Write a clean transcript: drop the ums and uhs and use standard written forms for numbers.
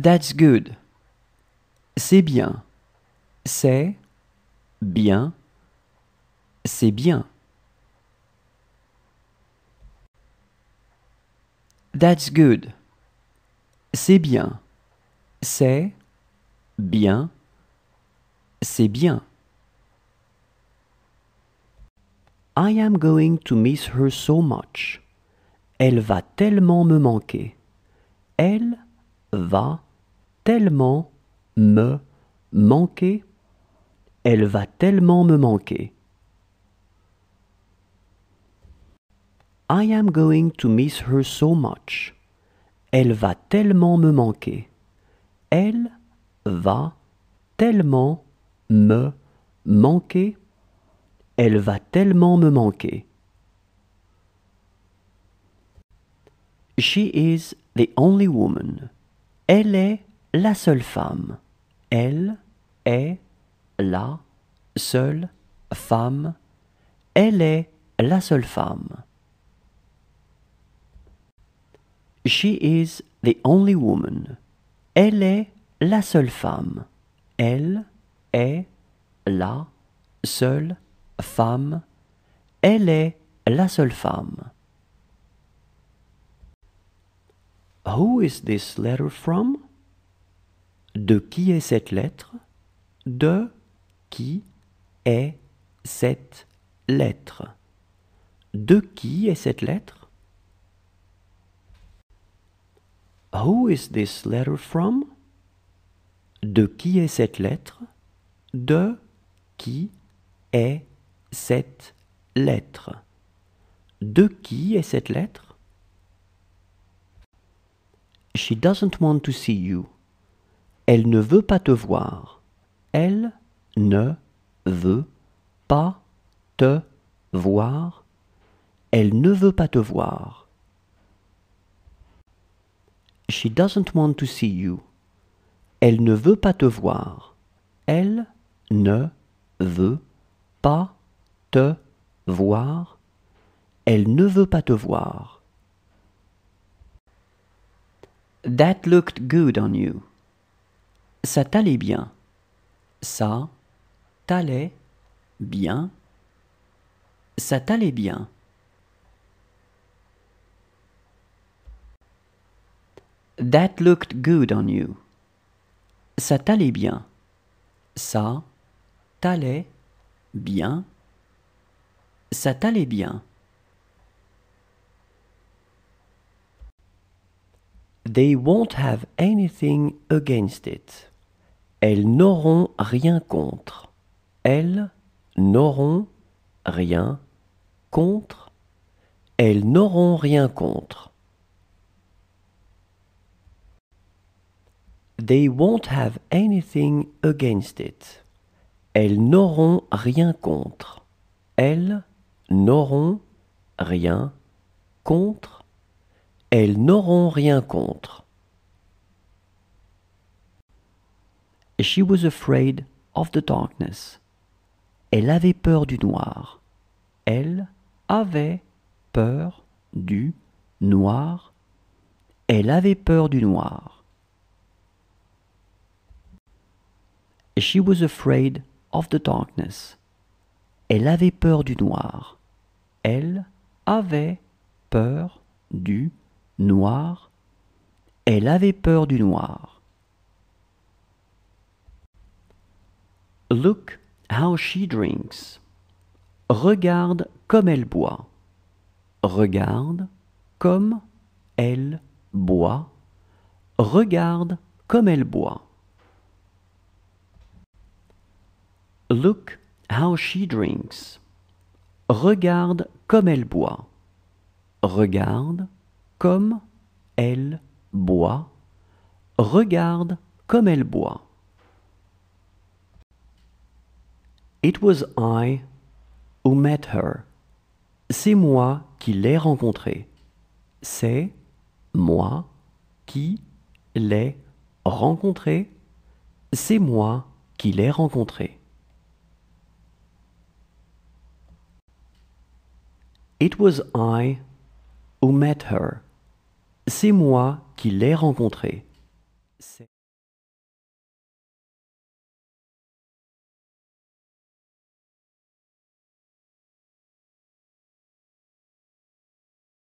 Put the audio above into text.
That's good. C'est bien. C'est bien. C'est bien. That's good. C'est bien. C'est bien. C'est bien. I am going to miss her so much. Elle va tellement me manquer. Elle va tellement me manquer. Elle va tellement me manquer. I am going to miss her so much. Elle va tellement me manquer. Elle va tellement me manquer. Elle va tellement me manquer. She is the only woman. Elle est la seule femme. Elle est la seule femme. Elle est la seule femme. She is the only woman. Elle est la seule femme. Elle est la seule femme. Elle est la seule femme. Who is this letter from? De qui est cette lettre? De qui est cette lettre? De qui est cette lettre? Who is this letter from? De qui est cette lettre? De qui est cette lettre? De qui est cette lettre? She doesn't want to see you. Elle ne veut pas te voir. Elle ne veut pas te voir. Elle ne veut pas te voir. She doesn't want to see you. Elle ne veut pas te voir. Elle ne veut pas te voir. Elle ne veut pas te voir. That looked good on you. Ça t'allait bien. Ça t'allait bien. Ça t'allait bien. That looked good on you. Ça t'allait bien. Ça t'allait bien. Ça t'allait bien. They won't have anything against it. Elles n'auront rien contre. Elles n'auront rien contre. Elles n'auront rien contre. They won't have anything against it. Elles n'auront rien contre. Elles n'auront rien contre. Elles n'auront rien contre. She was afraid of the darkness. Elle avait peur du noir. Elle avait peur du noir. Elle avait peur du noir. She was afraid of the darkness. Elle avait peur du noir. Elle avait peur du noir. Elle avait peur du noir. Look how she drinks. Regarde comme elle boit. Regarde comme elle boit. Regarde comme elle boit. Look how she drinks. Regarde comme elle boit. Regarde comme elle boit. Regarde comme elle boit. It was I who met her. C'est moi qui l'ai rencontrée. C'est moi qui l'ai rencontrée. C'est moi qui l'ai rencontrée. It was I who met her. C'est moi qui l'ai rencontrée.